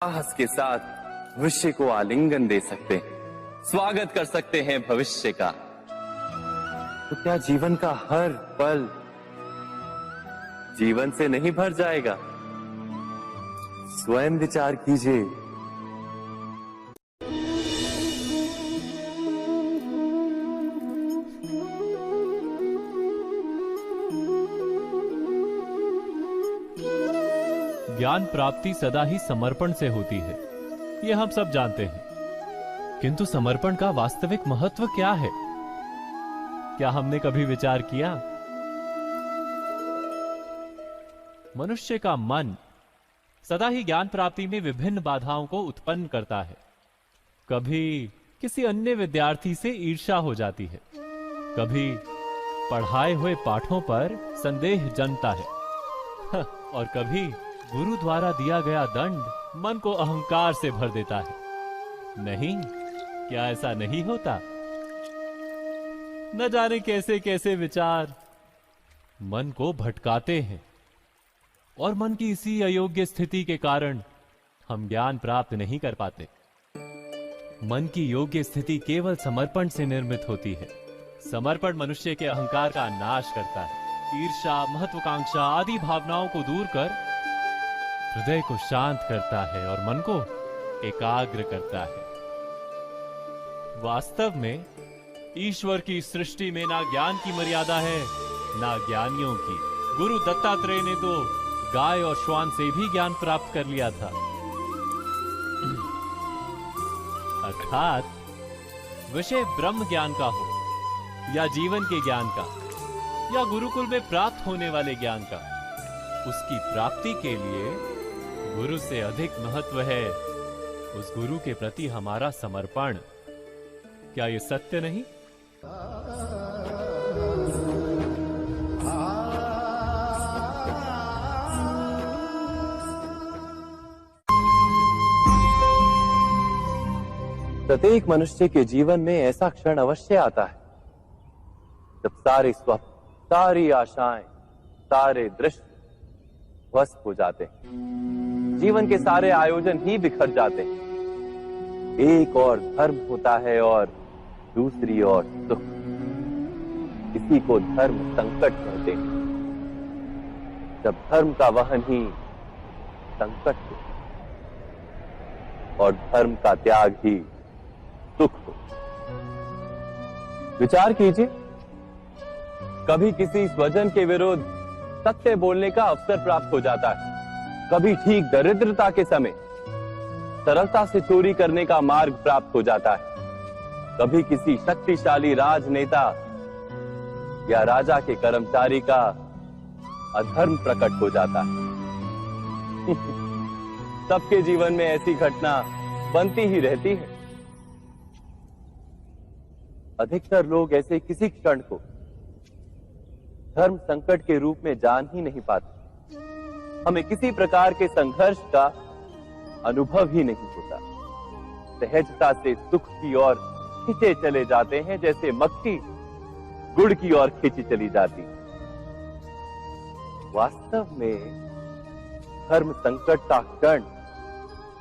साहस के साथ भविष्य को आलिंगन दे सकते हैं, स्वागत कर सकते हैं भविष्य का। तो क्या जीवन का हर पल जीवन से नहीं भर जाएगा? स्वयं विचार कीजिए। ज्ञान प्राप्ति सदा ही समर्पण से होती है, ये हम सब जानते हैं। किंतु समर्पण का वास्तविक महत्व क्या है? क्या हमने कभी विचार किया? मनुष्य का मन सदा ही ज्ञान प्राप्ति में विभिन्न बाधाओं को उत्पन्न करता है। कभी किसी अन्य विद्यार्थी से ईर्ष्या हो जाती है, कभी पढ़ाए हुए पाठों पर संदेह जन्मता है और कभी गुरु द्वारा दिया गया दंड मन को अहंकार से भर देता है। नहीं, क्या ऐसा नहीं होता? न जाने कैसे कैसे विचार मन को भटकाते हैं और मन की इसी अयोग्य स्थिति के कारण हम ज्ञान प्राप्त नहीं कर पाते। मन की योग्य स्थिति केवल समर्पण से निर्मित होती है। समर्पण मनुष्य के अहंकार का नाश करता है। ईर्ष्या, महत्वाकांक्षा आदि भावनाओं को दूर कर हृदय को शांत करता है और मन को एकाग्र करता है। वास्तव में ईश्वर की सृष्टि में ना ज्ञान की मर्यादा है, ना ज्ञानियों की। गुरु दत्तात्रेय ने तो गाय और श्वान से भी ज्ञान प्राप्त कर लिया था। अर्थात विषय ब्रह्म ज्ञान का हो या जीवन के ज्ञान का या गुरुकुल में प्राप्त होने वाले ज्ञान का, उसकी प्राप्ति के लिए गुरु से अधिक महत्व है उस गुरु के प्रति हमारा समर्पण। क्या ये सत्य नहीं? प्रत्येक मनुष्य के जीवन में ऐसा क्षण अवश्य आता है जब सारे स्वप्न, सारी आशाएं, सारे दृश्य ध्वस्त हो जाते हैं। जीवन के सारे आयोजन ही बिखर जाते हैं। एक और धर्म होता है और दूसरी ओर सुख। इसी को धर्म संकट कहते हैं। जब धर्म का वहन ही संकट हो और धर्म का त्याग ही सुख हो। विचार कीजिए, कभी किसी स्वजन के विरुद्ध सत्य बोलने का अवसर प्राप्त हो जाता है, कभी ठीक दरिद्रता के समय सरलता से चोरी करने का मार्ग प्राप्त हो जाता है, कभी किसी शक्तिशाली राजनेता या राजा के कर्मचारी का अधर्म प्रकट हो जाता है। सबके जीवन में ऐसी घटना बनती ही रहती है। अधिकतर लोग ऐसे किसी क्षण को धर्म संकट के रूप में जान ही नहीं पाते। हमें किसी प्रकार के संघर्ष का अनुभव ही नहीं होता। सहजता से सुख की ओर खींचे चले जाते हैं, जैसे मक्खी गुड़ की ओर खींची चली जाती। वास्तव में धर्म संकट का क्षण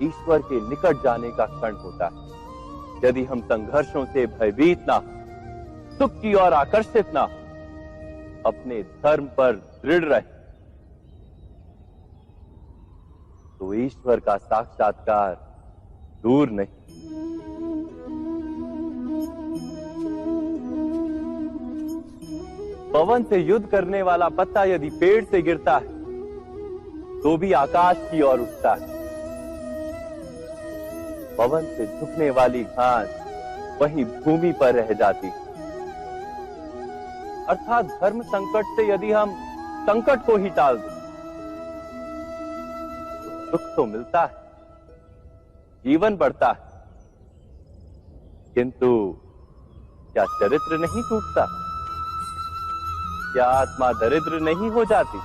ईश्वर के निकट जाने का क्षण होता है। यदि हम संघर्षों से भयभीत ना, सुख की ओर आकर्षित ना, अपने धर्म पर दृढ़ रहे, तो ईश्वर का साक्षात्कार दूर नहीं। पवन से युद्ध करने वाला पत्ता यदि पेड़ से गिरता है तो भी आकाश की ओर उठता है। पवन से झुकने वाली घास वहीं भूमि पर रह जाती है। अर्थात धर्म संकट से यदि हम संकट को ही टाल दें तो सुख तो मिलता है, जीवन बढ़ता है, किंतु क्या चरित्र नहीं टूटता? क्या आत्मा दरिद्र नहीं हो जाती?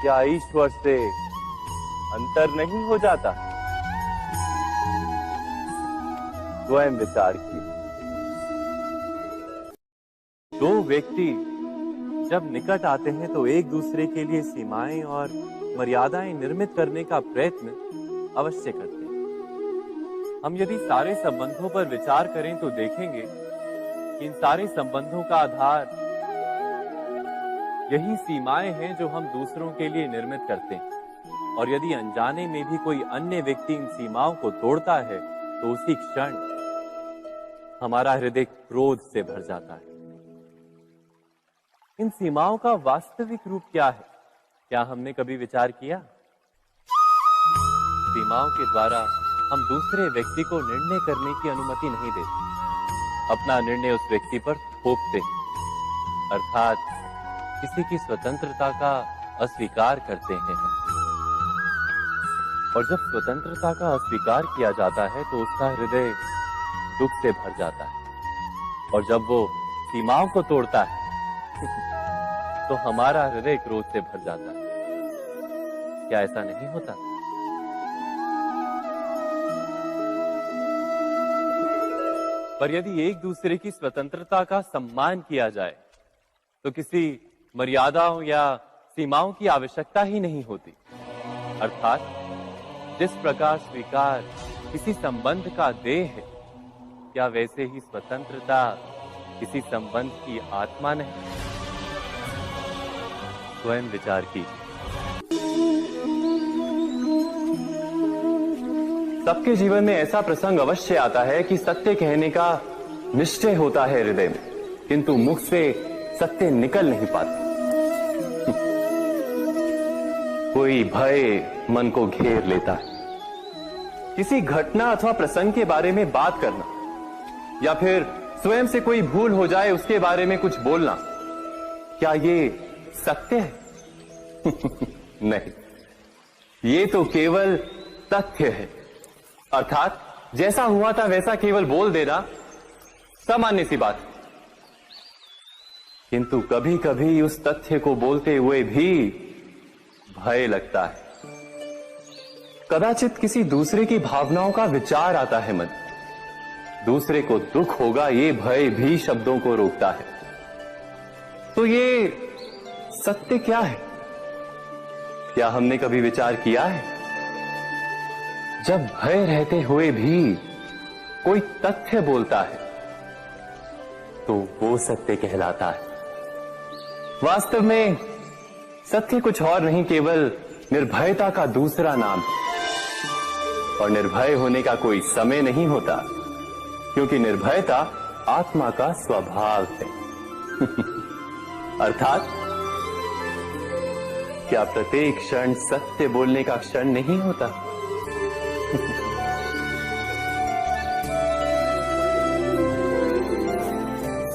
क्या ईश्वर से अंतर नहीं हो जाता? स्वयं विचार कीजिए। दो व्यक्ति जब निकट आते हैं तो एक दूसरे के लिए सीमाएं और मर्यादाएं निर्मित करने का प्रयत्न अवश्य करते हैं। हम यदि सारे संबंधों पर विचार करें तो देखेंगे कि इन सारे संबंधों का आधार यही सीमाएं हैं जो हम दूसरों के लिए निर्मित करते हैं। और यदि अनजाने में भी कोई अन्य व्यक्ति इन सीमाओं को तोड़ता है तो उसी क्षण हमारा हृदय क्रोध से भर जाता है। इन सीमाओं का वास्तविक रूप क्या है? क्या हमने कभी विचार किया? सीमाओं के द्वारा हम दूसरे व्यक्ति को निर्णय करने की अनुमति नहीं देते, अपना निर्णय उस व्यक्ति पर थोपते हैं, अर्थात किसी की स्वतंत्रता का अस्वीकार करते हैं। और जब स्वतंत्रता का अस्वीकार किया जाता है तो उसका हृदय दुख से भर जाता है, और जब वो सीमाओं को तोड़ता है तो हमारा हृदय क्रोध से भर जाता है। क्या ऐसा नहीं होता? पर यदि एक दूसरे की स्वतंत्रता का सम्मान किया जाए तो किसी मर्यादाओं या सीमाओं की आवश्यकता ही नहीं होती। अर्थात जिस प्रकार स्वीकार किसी संबंध का देह है, क्या वैसे ही स्वतंत्रता किसी संबंध की आत्मा नहीं? स्वयं विचार कीजिए। सबके जीवन में ऐसा प्रसंग अवश्य आता है कि सत्य कहने का निश्चय होता है हृदय में, किंतु मुख से सत्य निकल नहीं पाता। कोई भय मन को घेर लेता है। किसी घटना अथवा प्रसंग के बारे में बात करना या फिर स्वयं से कोई भूल हो जाए उसके बारे में कुछ बोलना, क्या ये सत्य है? नहीं, ये तो केवल तथ्य है। अर्थात जैसा हुआ था वैसा केवल बोल देना सामान्य सी बात है। किंतु कभी कभी उस तथ्य को बोलते हुए भी भय लगता है। कदाचित किसी दूसरे की भावनाओं का विचार आता है मन, दूसरे को दुख होगा ये भय भी शब्दों को रोकता है। तो ये सत्य क्या है? क्या हमने कभी विचार किया है? जब भय रहते हुए भी कोई तथ्य बोलता है तो वो सत्य कहलाता है। वास्तव में सत्य कुछ और नहीं, केवल निर्भयता का दूसरा नाम है। और निर्भय होने का कोई समय नहीं होता, क्योंकि निर्भयता आत्मा का स्वभाव है। अर्थात क्या प्रत्येक क्षण सत्य बोलने का क्षण नहीं होता?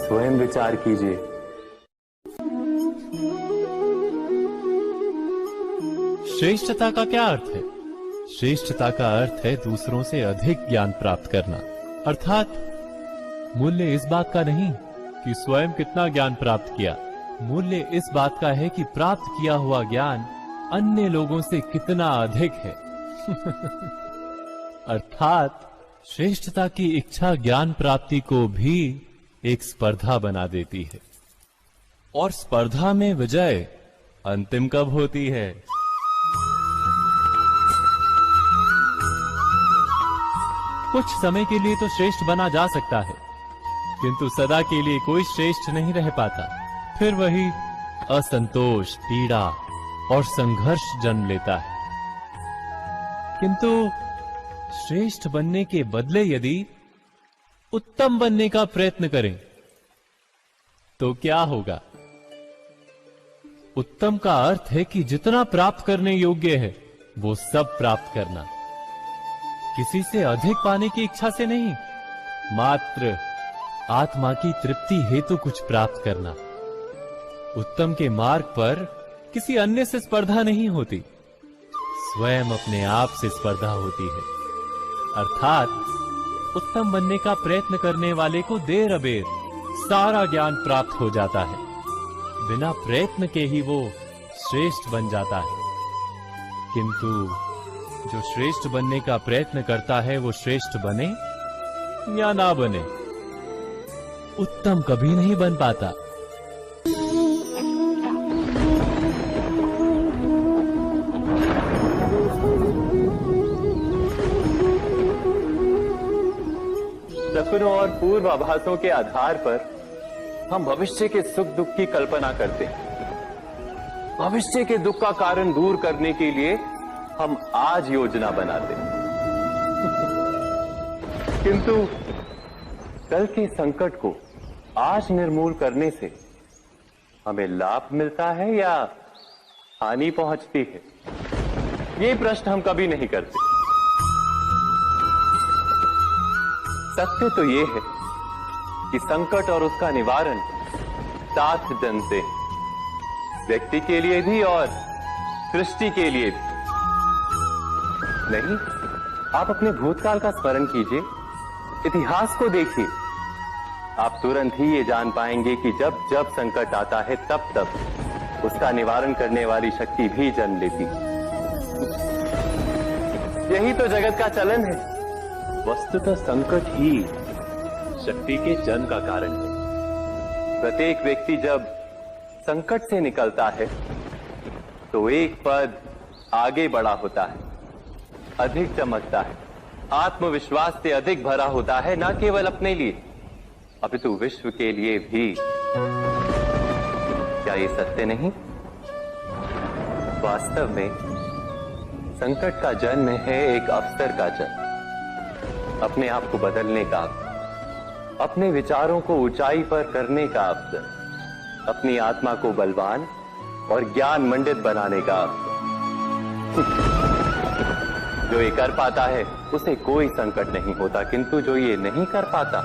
स्वयं विचार कीजिए। श्रेष्ठता का क्या अर्थ है? श्रेष्ठता का अर्थ है दूसरों से अधिक ज्ञान प्राप्त करना। अर्थात मूल्य इस बात का नहीं कि स्वयं कितना ज्ञान प्राप्त किया, मूल्य इस बात का है कि प्राप्त किया हुआ ज्ञान अन्य लोगों से कितना अधिक है। अर्थात श्रेष्ठता की इच्छा ज्ञान प्राप्ति को भी एक स्पर्धा बना देती है। और स्पर्धा में विजय अंतिम कब होती है? कुछ समय के लिए तो श्रेष्ठ बना जा सकता है, किंतु सदा के लिए कोई श्रेष्ठ नहीं रह पाता। फिर वही असंतोष, पीड़ा और संघर्ष जन्म लेता है। किंतु श्रेष्ठ बनने के बदले यदि उत्तम बनने का प्रयत्न करें तो क्या होगा? उत्तम का अर्थ है कि जितना प्राप्त करने योग्य है वो सब प्राप्त करना, किसी से अधिक पाने की इच्छा से नहीं, मात्र आत्मा की तृप्ति हेतु कुछ प्राप्त करना। उत्तम के मार्ग पर किसी अन्य से स्पर्धा नहीं होती, स्वयं अपने आप से स्पर्धा होती है। अर्थात उत्तम बनने का प्रयत्न करने वाले को देर अबेर सारा ज्ञान प्राप्त हो जाता है, बिना प्रयत्न के ही वो श्रेष्ठ बन जाता है। किंतु जो श्रेष्ठ बनने का प्रयत्न करता है वो श्रेष्ठ बने या ना बने, उत्तम कभी नहीं बन पाता। सपनों और पूर्वाभासों के आधार पर हम भविष्य के सुख दुख की कल्पना करते हैं। भविष्य के दुख का कारण दूर करने के लिए हम आज योजना बनाते हैं। किंतु कल के संकट को आज निर्मूल करने से हमें लाभ मिलता है या हानि पहुंचती है, ये प्रश्न हम कभी नहीं करते। सत्य तो ये है कि संकट और उसका निवारण सात जन से है, व्यक्ति के लिए भी और सृष्टि के लिए भी। नहीं, आप अपने भूतकाल का स्मरण कीजिए, इतिहास को देखिए, आप तुरंत ही ये जान पाएंगे कि जब जब संकट आता है तब तब उसका निवारण करने वाली शक्ति भी जन्म लेती है। यही तो जगत का चलन है। वस्तुतः संकट ही शक्ति के जन्म का कारण है। प्रत्येक व्यक्ति जब संकट से निकलता है तो एक पद आगे बढ़ा होता है, अधिक चमकता है, आत्मविश्वास से अधिक भरा होता है, न केवल अपने लिए अपितु विश्व के लिए भी। क्या ये सत्य नहीं? वास्तव में संकट का जन्म है एक अवसर का जन्म, अपने आप को बदलने का अवसर, अपने विचारों को ऊंचाई पर करने का अवसर, अपनी आत्मा को बलवान और ज्ञान मंडित बनाने का अवसर। जो ये कर पाता है उसे कोई संकट नहीं होता, किंतु जो ये नहीं कर पाता